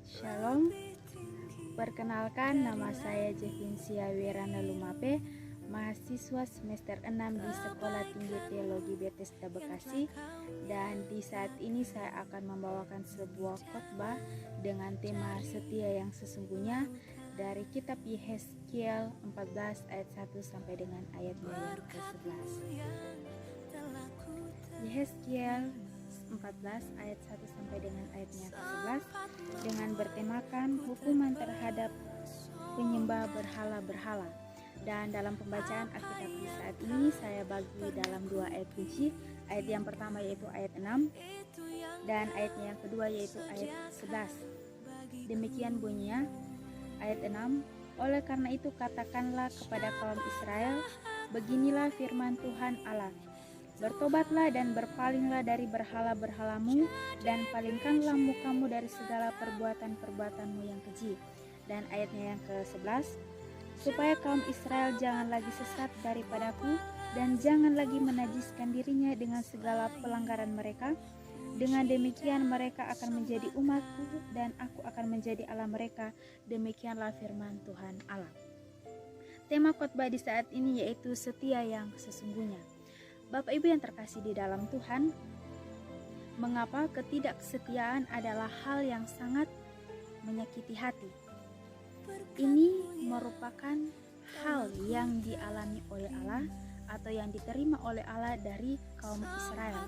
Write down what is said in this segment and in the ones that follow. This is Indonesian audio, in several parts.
Shalom, perkenalkan nama saya Jevinsia Wirana Lumape, mahasiswa semester 6 di Sekolah Tinggi Teologi Bethesda Bekasi, dan di saat ini saya akan membawakan sebuah khotbah dengan tema setia yang sesungguhnya dari kitab Yehezkiel 14 ayat 1 sampai dengan ayat yang ke-11. Yehezkiel 14 ayat 1 sampai dengan ayatnya ke-11 dengan bertemakan hukuman terhadap penyembah berhala-berhala. Dan dalam pembacaan Alkitab di saat ini saya bagi dalam dua ayat kunci. Ayat yang pertama yaitu ayat 6 dan ayatnya yang kedua yaitu ayat 11. Demikian bunyinya ayat 6. Oleh karena itu katakanlah kepada kaum Israel, beginilah firman Tuhan Allah. Bertobatlah dan berpalinglah dari berhala-berhalamu, dan palingkanlah mukamu dari segala perbuatan-perbuatanmu yang keji. Dan ayatnya yang ke-11, supaya kaum Israel jangan lagi sesat daripadaku, dan jangan lagi menajiskan dirinya dengan segala pelanggaran mereka. Dengan demikian mereka akan menjadi umatku, dan aku akan menjadi Allah mereka. Demikianlah firman Tuhan Allah. Tema khotbah di saat ini yaitu setia yang sesungguhnya. Bapak Ibu yang terkasih di dalam Tuhan, mengapa ketidaksetiaan adalah hal yang sangat menyakiti hati? Ini merupakan hal yang dialami oleh Allah atau yang diterima oleh Allah dari kaum Israel.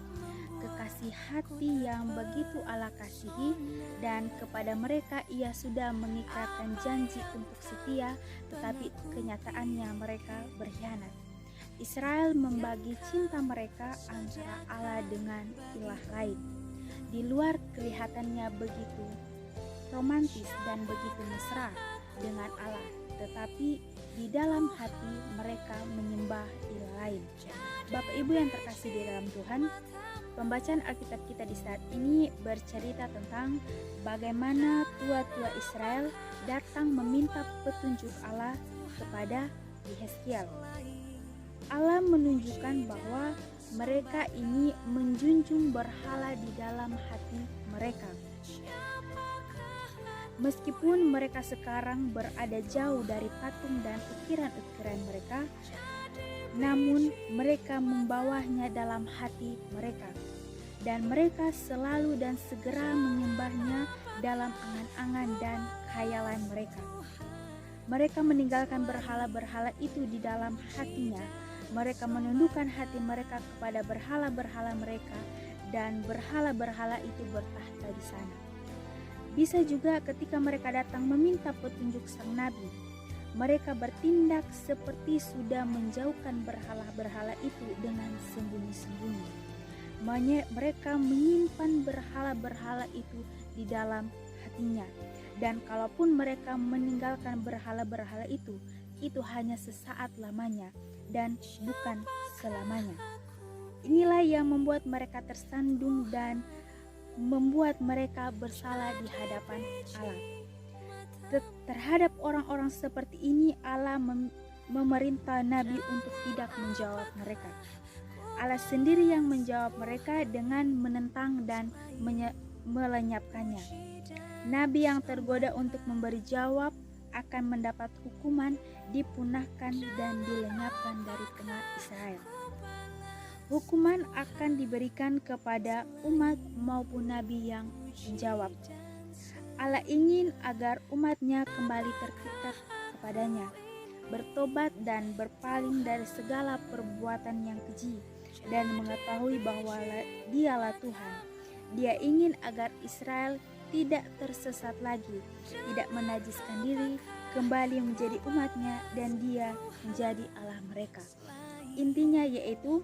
Kekasih hati yang begitu Allah kasihi, dan kepada mereka ia sudah mengikatkan janji untuk setia, tetapi kenyataannya mereka berkhianat. Israel membagi cinta mereka antara Allah dengan ilah lain. Di luar kelihatannya begitu romantis dan begitu mesra dengan Allah, tetapi di dalam hati mereka menyembah ilah lain. Bapak Ibu yang terkasih di dalam Tuhan, pembacaan Alkitab kita di saat ini bercerita tentang bagaimana tua-tua Israel datang meminta petunjuk Allah kepada Yehezkiel. Allah menunjukkan bahwa mereka ini menjunjung berhala di dalam hati mereka. Meskipun mereka sekarang berada jauh dari patung dan ukiran-ukiran mereka, namun mereka membawanya dalam hati mereka, dan mereka selalu dan segera menyembahnya dalam angan-angan dan khayalan mereka. Mereka meninggalkan berhala-berhala itu di dalam hatinya. Mereka menundukkan hati mereka kepada berhala-berhala mereka, dan berhala-berhala itu bertahta di sana. Bisa juga ketika mereka datang meminta petunjuk sang nabi, mereka bertindak seperti sudah menjauhkan berhala-berhala itu dengan sembunyi-sembunyi. Mereka menyimpan berhala-berhala itu di dalam hatinya, dan kalaupun mereka meninggalkan berhala-berhala itu hanya sesaat lamanya dan bukan selamanya. Inilah yang membuat mereka tersandung dan membuat mereka bersalah di hadapan Allah. Terhadap orang-orang seperti ini Allah memerintah nabi untuk tidak menjawab mereka. Allah sendiri yang menjawab mereka dengan menentang dan melenyapkannya. Nabi yang tergoda untuk memberi jawab akan mendapat hukuman, dipunahkan dan dilenyapkan dari tengah Israel. Hukuman akan diberikan kepada umat maupun nabi yang menjawab. Allah ingin agar umatnya kembali terpikat kepadanya, bertobat dan berpaling dari segala perbuatan yang keji, dan mengetahui bahwa Dialah Tuhan. Dia ingin agar Israel tidak tersesat lagi, tidak menajiskan diri, kembali menjadi umatnya, dan dia menjadi Allah mereka. Intinya yaitu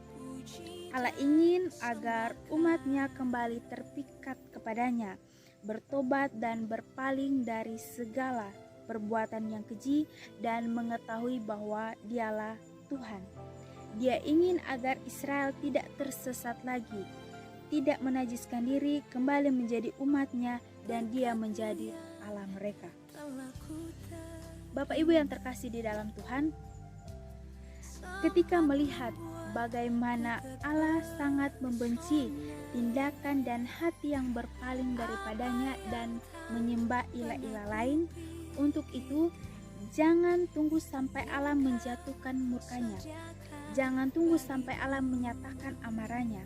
Allah ingin agar umatnya kembali terpikat kepadanya, bertobat dan berpaling dari segala perbuatan yang keji, dan mengetahui bahwa Dialah Tuhan. Dia ingin agar Israel tidak tersesat lagi, tidak menajiskan diri, kembali menjadi umatnya, dan dia menjadi Allah mereka. Bapak Ibu yang terkasih di dalam Tuhan, ketika melihat bagaimana Allah sangat membenci tindakan dan hati yang berpaling daripadanya dan menyembah ilah-ilah lain. Untuk itu, jangan tunggu sampai Allah menjatuhkan murkanya. Jangan tunggu sampai Allah menyatakan amarahnya.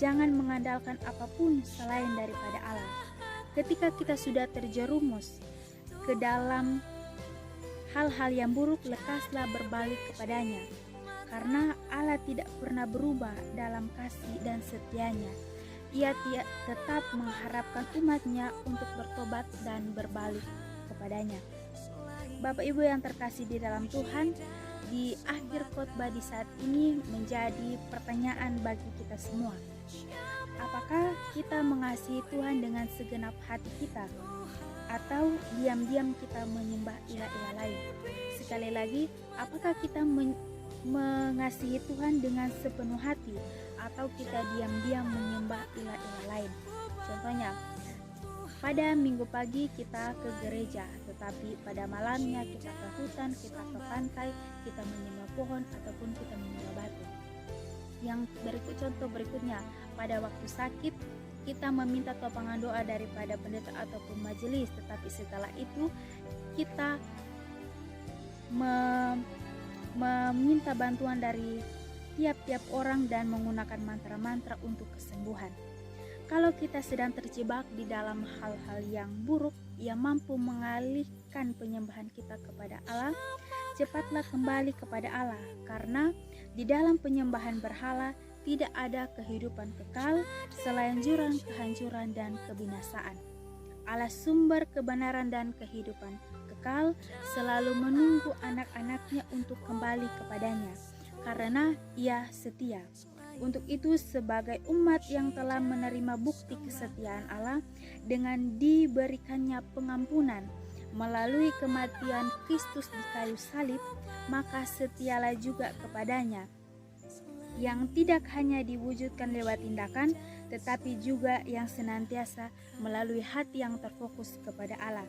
Jangan mengandalkan apapun selain daripada Allah. Ketika kita sudah terjerumus ke dalam hal-hal yang buruk, lekaslah berbalik kepadanya. Karena Allah tidak pernah berubah dalam kasih dan setianya. Ia tetap mengharapkan umatnya untuk bertobat dan berbalik kepadanya. Bapak Ibu yang terkasih di dalam Tuhan, di akhir khotbah di saat ini menjadi pertanyaan bagi kita semua. Apakah kita mengasihi Tuhan dengan segenap hati kita? Atau diam-diam kita menyembah ilah-ilah lain? Sekali lagi, apakah kita mengasihi Tuhan dengan sepenuh hati, atau kita diam-diam menyembah ilah-ilah lain? Contohnya, pada minggu pagi kita ke gereja, tetapi pada malamnya kita ke hutan, kita ke pantai, kita menyembah pohon ataupun kita menyembah batu. Yang contoh berikutnya, pada waktu sakit kita meminta topangan doa daripada pendeta ataupun majelis, tetapi setelah itu kita meminta bantuan dari tiap-tiap orang dan menggunakan mantra-mantra untuk kesembuhan. Kalau kita sedang terjebak di dalam hal-hal yang buruk yang mampu mengalihkan penyembahan kita kepada Allah, cepatlah kembali kepada Allah, karena di dalam penyembahan berhala tidak ada kehidupan kekal selain jurang kehancuran dan kebinasaan. Allah sumber kebenaran dan kehidupan kekal selalu menunggu anak-anaknya untuk kembali kepadanya, karena Ia setia. Untuk itu, sebagai umat yang telah menerima bukti kesetiaan Allah dengan diberikannya pengampunan melalui kematian Kristus di kayu salib, maka setialah juga kepadanya, yang tidak hanya diwujudkan lewat tindakan, tetapi juga yang senantiasa melalui hati yang terfokus kepada Allah.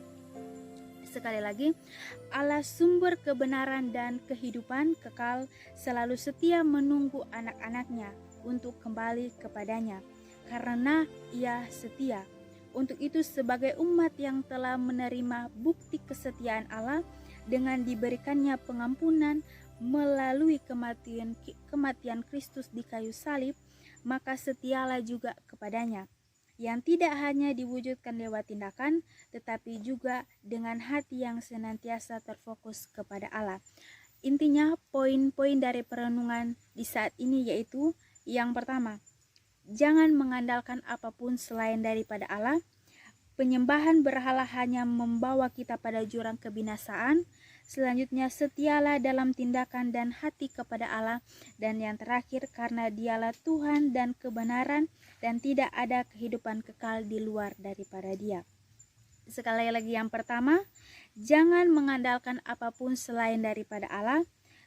Sekali lagi, Allah sumber kebenaran dan kehidupan kekal selalu setia menunggu anak-anaknya untuk kembali kepadanya, karena Ia setia. Untuk itu, sebagai umat yang telah menerima bukti kesetiaan Allah dengan diberikannya pengampunan melalui kematian Kristus di kayu salib, maka setialah juga kepadanya, yang tidak hanya diwujudkan lewat tindakan, tetapi juga dengan hati yang senantiasa terfokus kepada Allah. Intinya, poin-poin dari perenungan di saat ini yaitu, yang pertama, jangan mengandalkan apapun selain daripada Allah. Penyembahan berhala hanya membawa kita pada jurang kebinasaan. Selanjutnya, setialah dalam tindakan dan hati kepada Allah. Dan yang terakhir, karena Dialah Tuhan dan kebenaran, dan tidak ada kehidupan kekal di luar daripada Dia. Sekali lagi, yang pertama, jangan mengandalkan apapun selain daripada Allah.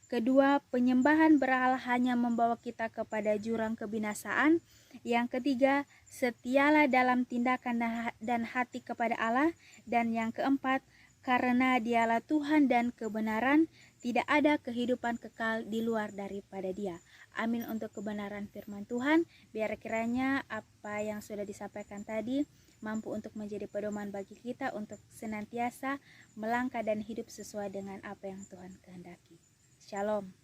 Kedua, penyembahan berhala hanya membawa kita kepada jurang kebinasaan. Yang ketiga, setialah dalam tindakan dan hati kepada Allah. Dan yang keempat, karena Dialah Tuhan dan kebenaran, tidak ada kehidupan kekal di luar daripada Dia. Amin untuk kebenaran firman Tuhan. Biar kiranya apa yang sudah disampaikan tadi mampu untuk menjadi pedoman bagi kita untuk senantiasa melangkah dan hidup sesuai dengan apa yang Tuhan kehendaki. Shalom.